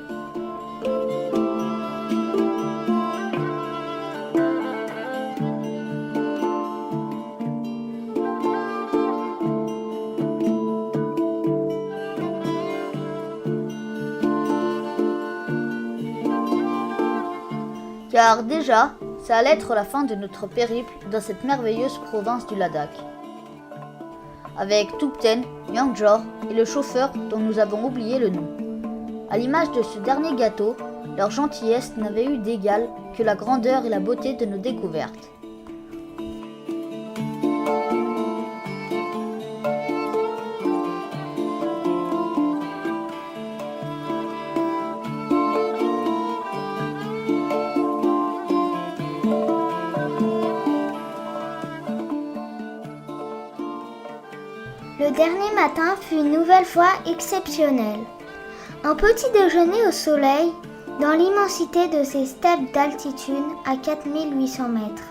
Car déjà, ça allait être la fin de notre périple dans cette merveilleuse province du Ladakh. Avec Thubten, Yangjor et le chauffeur dont nous avons oublié le nom. À l'image de ce dernier gâteau, leur gentillesse n'avait eu d'égal que la grandeur et la beauté de nos découvertes.
Le dernier matin fut une nouvelle fois exceptionnel. Un petit déjeuner au soleil dans l'immensité de ces steppes d'altitude à 4800 mètres.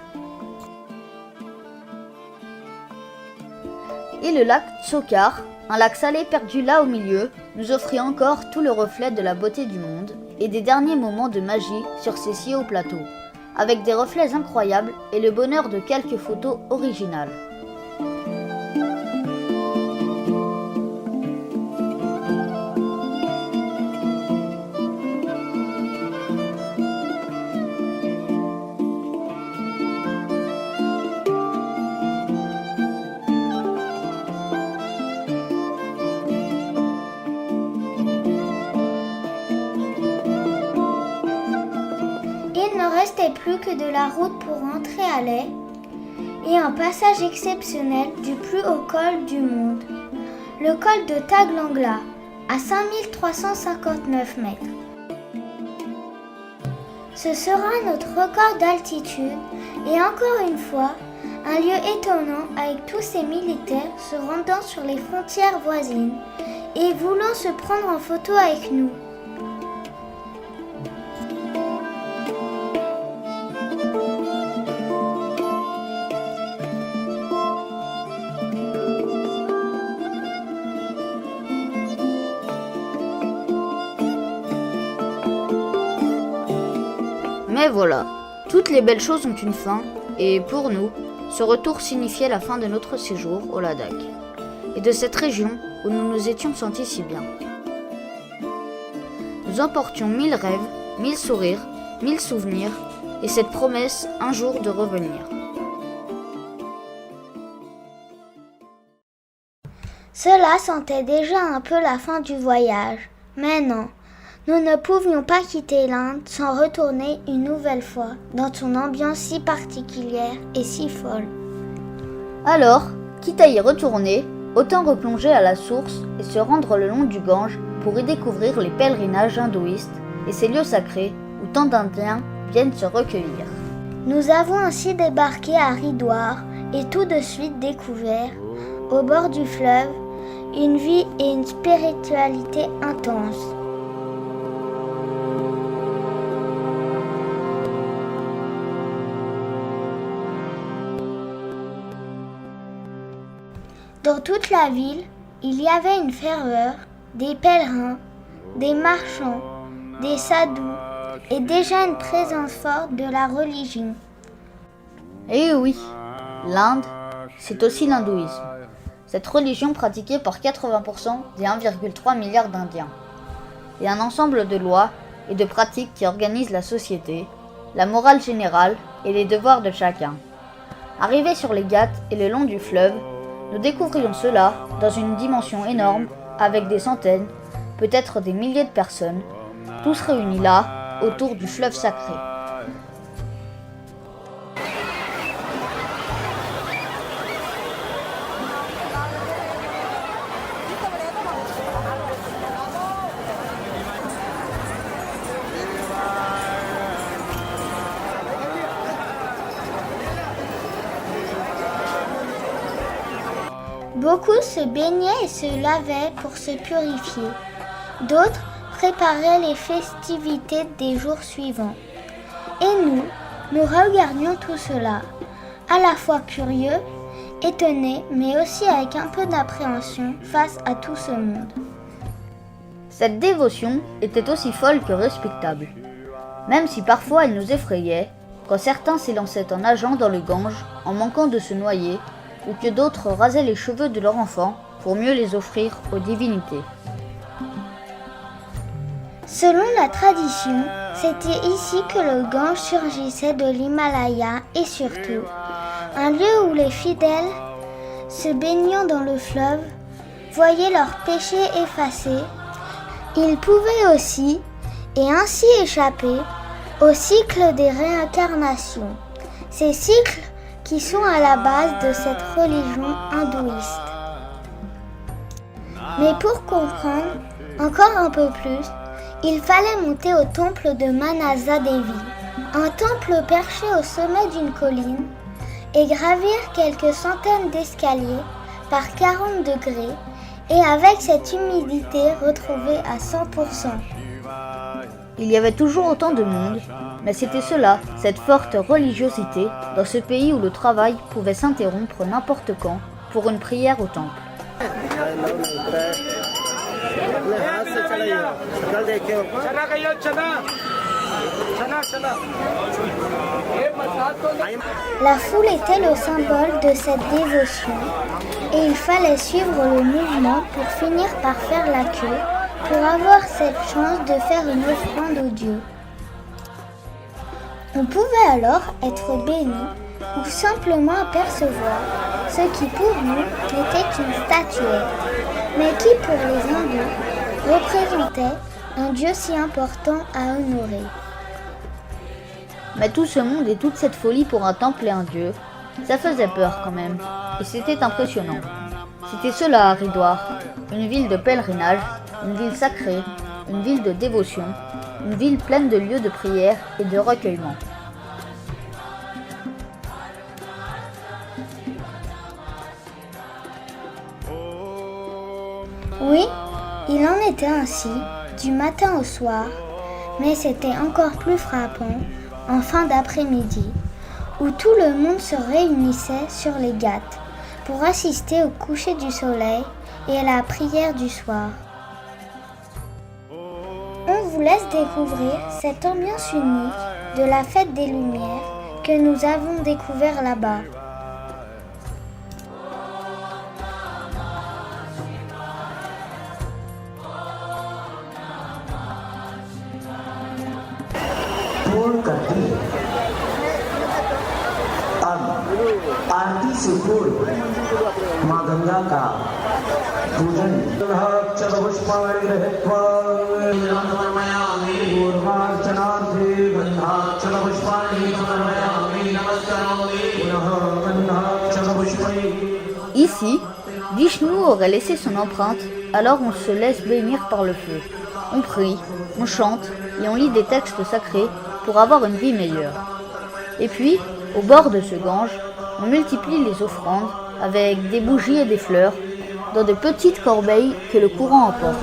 Et le lac Tsokar, un lac salé perdu là au milieu, nous offrit encore tout le reflet de la beauté du monde et des derniers moments de magie sur ces si hauts plateaux, avec des reflets incroyables et le bonheur de quelques photos originales.
Il ne restait plus que de la route pour rentrer à Leh et un passage exceptionnel du plus haut col du monde, le col de Taglangla, à 5359 mètres. Ce sera notre record d'altitude et encore une fois, un lieu étonnant avec tous ces militaires se rendant sur les frontières voisines et voulant se prendre en photo avec nous.
Mais voilà, toutes les belles choses ont une fin, et pour nous, ce retour signifiait la fin de notre séjour au Ladakh, et de cette région où nous nous étions sentis si bien. Nous emportions 1000 rêves, 1000 sourires, 1000 souvenirs, et cette promesse un jour de revenir.
Cela sentait déjà un peu la fin du voyage. Mais non, nous ne pouvions pas quitter l'Inde sans retourner une nouvelle fois dans son ambiance si particulière et si folle.
Alors, quitte à y retourner, autant replonger à la source et se rendre le long du Gange pour y découvrir les pèlerinages hindouistes et ces lieux sacrés où tant d'Indiens viennent se recueillir.
Nous avons ainsi débarqué à Haridwar et tout de suite découvert, au bord du fleuve, une vie et une spiritualité intense. Dans toute la ville, il y avait une ferveur, des pèlerins, des marchands, des sadhus et déjà une présence forte de la religion.
Et oui, l'Inde, c'est aussi l'hindouisme. Cette religion pratiquée par 80% des 1,3 milliard d'Indiens. Et un ensemble de lois et de pratiques qui organisent la société, la morale générale et les devoirs de chacun. Arrivés sur les Ghats et le long du fleuve, nous découvrions cela dans une dimension énorme, avec des centaines, peut-être des milliers de personnes, tous réunis là, autour du fleuve sacré.
Beaucoup se baignaient et se lavaient pour se purifier. D'autres préparaient les festivités des jours suivants. Et nous regardions tout cela, à la fois curieux, étonnés, mais aussi avec un peu d'appréhension face à tout ce monde.
Cette dévotion était aussi folle que respectable, même si parfois elle nous effrayait, quand certains s'élançaient en nageant dans le Gange en manquant de se noyer, ou que d'autres rasaient les cheveux de leurs enfants pour mieux les offrir aux divinités.
Selon la tradition, c'était ici que le Gange surgissait de l'Himalaya et surtout, un lieu où les fidèles, se baignant dans le fleuve, voyaient leurs péchés effacés. Ils pouvaient aussi, et ainsi échapper, au cycle des réincarnations. Ces cycles qui sont à la base de cette religion hindouiste. Mais pour comprendre encore un peu plus, il fallait monter au temple de Manasa Devi, un temple perché au sommet d'une colline, et gravir quelques centaines d'escaliers par 40 degrés, et avec cette humidité retrouvée à 100%.
Il y avait toujours autant de monde, mais c'était cela, cette forte religiosité, dans ce pays où le travail pouvait s'interrompre n'importe quand pour une prière au temple.
La foule était le symbole de cette dévotion, et il fallait suivre le mouvement pour finir par faire la queue, pour avoir cette chance de faire une offrande au Dieu. On pouvait alors être béni ou simplement apercevoir ce qui pour nous n'était qu'une statuette, mais qui pour les hindous représentait un Dieu si important à honorer.
Mais tout ce monde et toute cette folie pour un temple et un dieu, ça faisait peur quand même, et c'était impressionnant. C'était cela Haridwar, une ville de pèlerinage, une ville sacrée, une ville de dévotion, une ville pleine de lieux de prière et de recueillement.
Oui, il en était ainsi, du matin au soir, mais c'était encore plus frappant en fin d'après-midi, où tout le monde se réunissait sur les Ghats pour assister au coucher du soleil et à la prière du soir. On vous laisse découvrir cette ambiance unique de la fête des Lumières que nous avons découvert là-bas.
अब आरती से पूर्व मां गंगा का
Ici, Vishnu aurait laissé son empreinte, alors on se laisse bénir par le feu. On prie, on chante et on lit des textes sacrés pour avoir une vie meilleure. Et puis, au bord de ce Gange, on multiplie les offrandes avec des bougies et des fleurs dans de petites corbeilles que le courant emporte.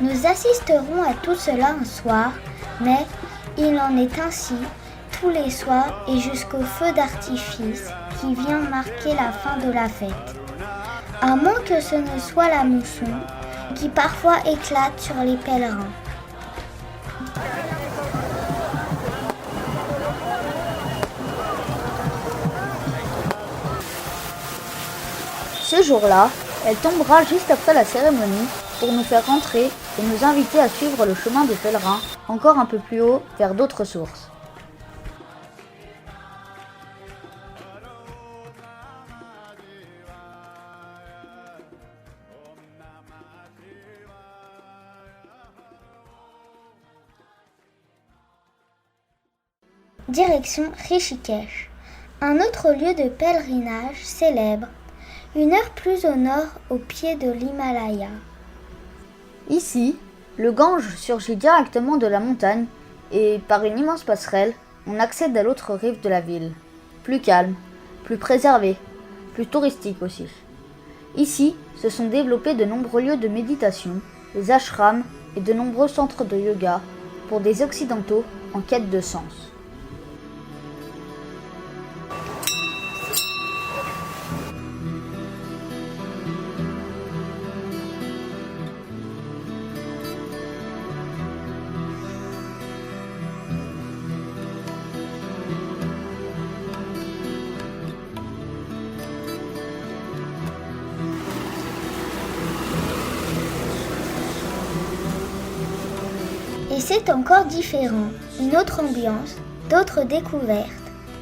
Nous assisterons à tout cela un soir, mais il en est ainsi tous les soirs et jusqu'au feu d'artifice qui vient marquer la fin de la fête. À moins que ce ne soit la mousson qui parfois éclate sur les pèlerins.
Ce jour-là, elle tombera juste après la cérémonie pour nous faire rentrer et nous inviter à suivre le chemin des pèlerins encore un peu plus haut vers d'autres sources.
Direction Rishikesh, un autre lieu de pèlerinage célèbre, 1 heure plus au nord au pied de l'Himalaya.
Ici, le Gange surgit directement de la montagne et par une immense passerelle, on accède à l'autre rive de la ville. Plus calme, plus préservé, plus touristique aussi. Ici, se sont développés de nombreux lieux de méditation, des ashrams et de nombreux centres de yoga pour des occidentaux en quête de sens.
Et c'est encore différent, une autre ambiance, d'autres découvertes,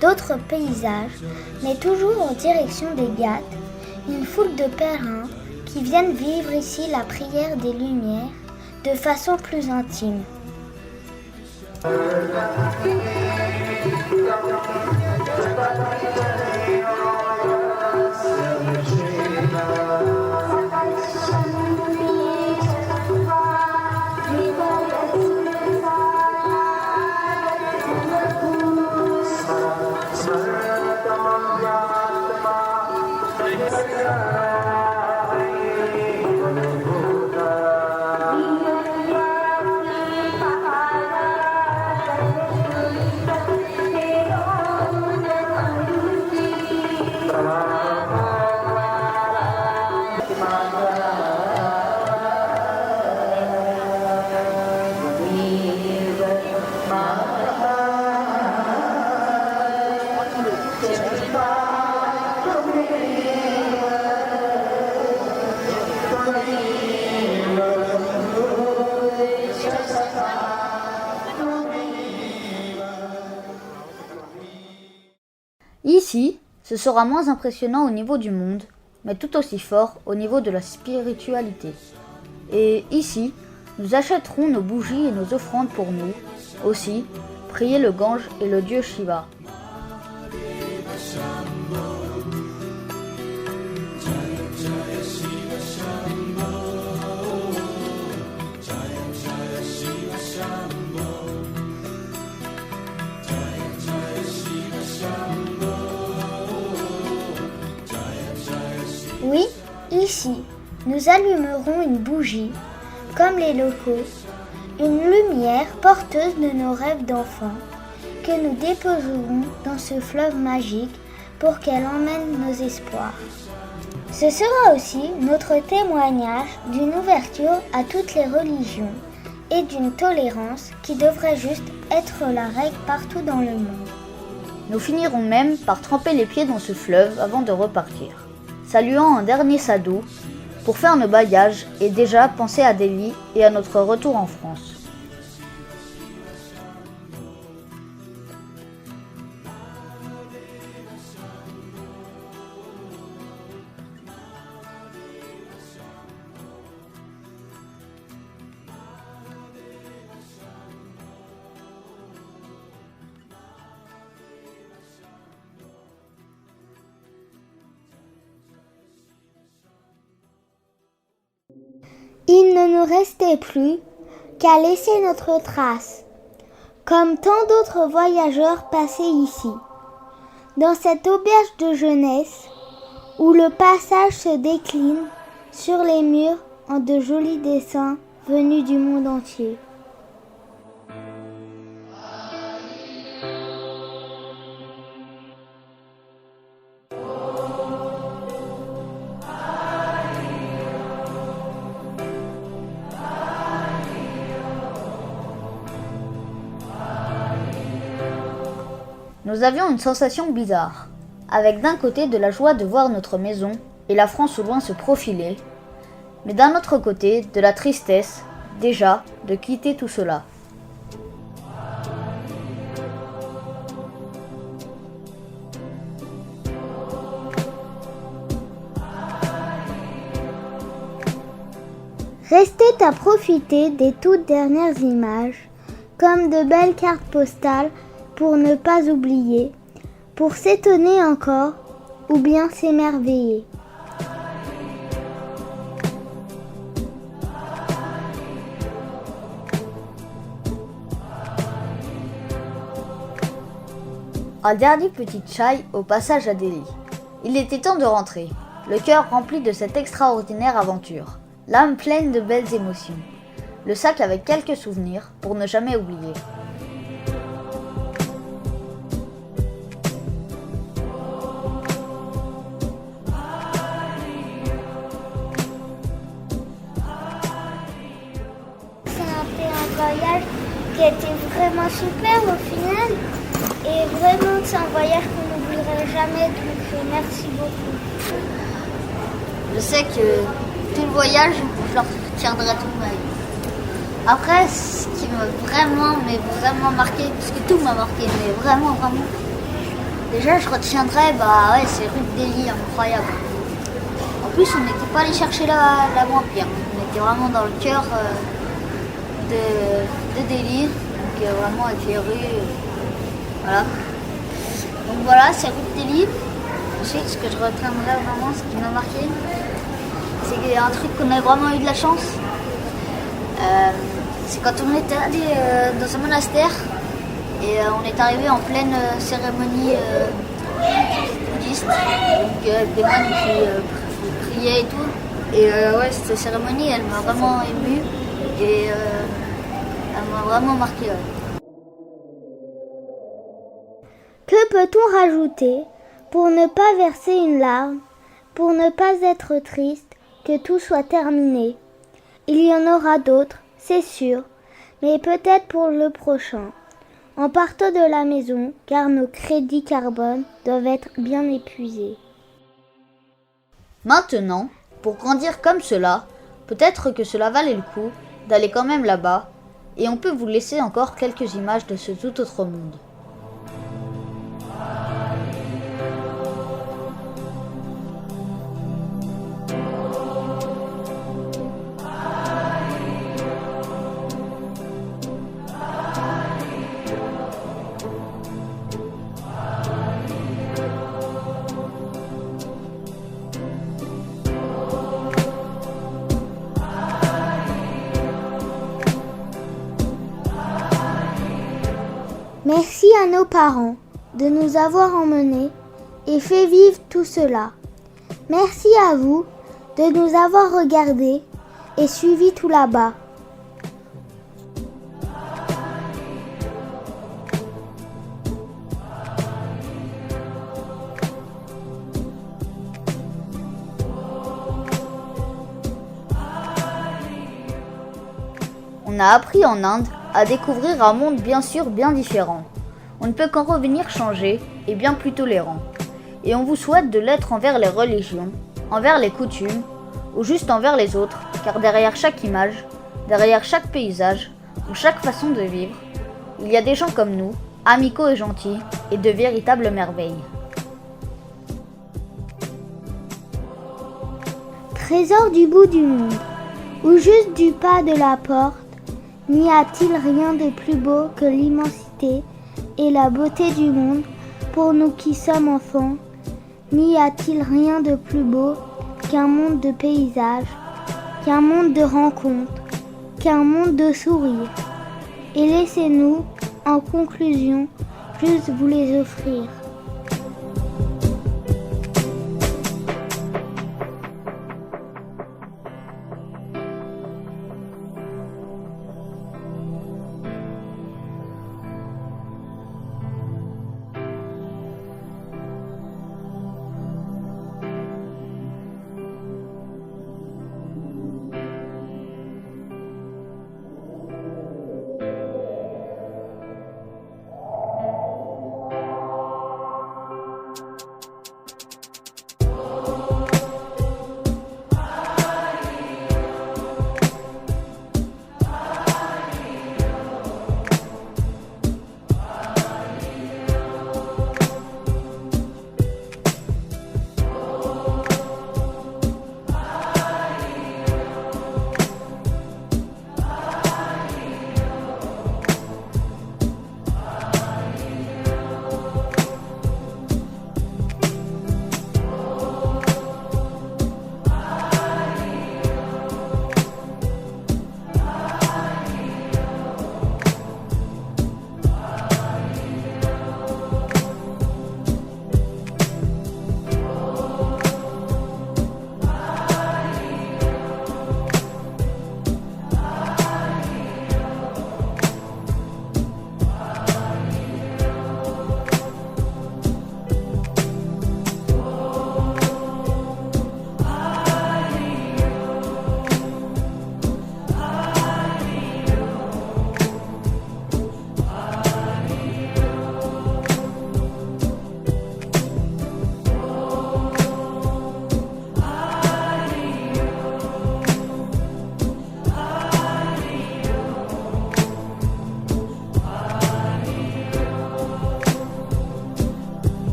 d'autres paysages, mais toujours en direction des Ghats, une foule de pèlerins qui viennent vivre ici la prière des Lumières de façon plus intime.
Ici, ce sera moins impressionnant au niveau du monde, mais tout aussi fort au niveau de la spiritualité. Et ici, nous achèterons nos bougies et nos offrandes pour nous, aussi, prier le Gange et le dieu Shiva.
Oui, ici, nous allumerons une bougie, comme les locaux, une lumière porteuse de nos rêves d'enfants, que nous déposerons dans ce fleuve magique pour qu'elle emmène nos espoirs. Ce sera aussi notre témoignage d'une ouverture à toutes les religions et d'une tolérance qui devrait juste être la règle partout dans le monde.
Nous finirons même par tremper les pieds dans ce fleuve avant de repartir, saluant un dernier sadhu pour faire nos bagages et déjà penser à Delhi et à notre retour en France.
Il ne nous restait plus qu'à laisser notre trace, comme tant d'autres voyageurs passés ici, dans cette auberge de jeunesse où le passage se décline sur les murs en de jolis dessins venus du monde entier.
Nous avions une sensation bizarre, avec d'un côté de la joie de voir notre maison et la France au loin se profiler, mais d'un autre côté de la tristesse, déjà, de quitter tout cela.
Restait à profiter des toutes dernières images, comme de belles cartes postales pour ne pas oublier, pour s'étonner encore ou bien s'émerveiller.
Un dernier petit chai au passage à Delhi. Il était temps de rentrer, le cœur rempli de cette extraordinaire aventure, l'âme pleine de belles émotions, le sac avec quelques souvenirs pour ne jamais oublier.
Voyage qui était vraiment super au final et vraiment c'est un voyage qu'on n'oublierait jamais, donc merci beaucoup.
Je sais que tout le voyage, je le retiendrai toute ma vie. Après, ce qui m'a vraiment marqué, parce que tout m'a marqué, mais vraiment, déjà je retiendrai, c'est rue de Delhi, incroyable. En plus, on n'était pas allé chercher la moins pire, on était vraiment dans le cœur de Delhi, donc vraiment avec les rues, voilà. Donc voilà, c'est rue de Delhi. Ensuite, ce que je retiendrai vraiment, ce qui m'a marqué, c'est un truc qu'on a vraiment eu de la chance. C'est quand on était allé dans un monastère et on est arrivé en pleine cérémonie bouddhiste, donc avec des moines qui priaient et tout. Et cette cérémonie, elle m'a vraiment émue. Et elle m'a vraiment marqué.
Que peut-on rajouter pour ne pas verser une larme, pour ne pas être triste, que tout soit terminé? Il y en aura d'autres, c'est sûr, mais peut-être pour le prochain. En partant de la maison, car nos crédits carbone doivent être bien épuisés.
Maintenant, pour grandir comme cela, peut-être que cela valait le coup d'aller quand même là-bas, et on peut vous laisser encore quelques images de ce tout autre monde.
Merci à nos parents de nous avoir emmenés et fait vivre tout cela. Merci à vous de nous avoir regardés et suivis tout là-bas.
On a appris en Inde à découvrir un monde bien sûr bien différent. On ne peut qu'en revenir changé et bien plus tolérant. Et on vous souhaite de l'être envers les religions, envers les coutumes, ou juste envers les autres, car derrière chaque image, derrière chaque paysage, ou chaque façon de vivre, il y a des gens comme nous, amicaux et gentils, et de véritables merveilles.
Trésor du bout du monde, ou juste du pas de la porte, n'y a-t-il rien de plus beau que l'immensité et la beauté du monde pour nous qui sommes enfants? N'y a-t-il rien de plus beau qu'un monde de paysages, qu'un monde de rencontres, qu'un monde de sourires? Et laissez-nous, en conclusion, juste vous les offrir.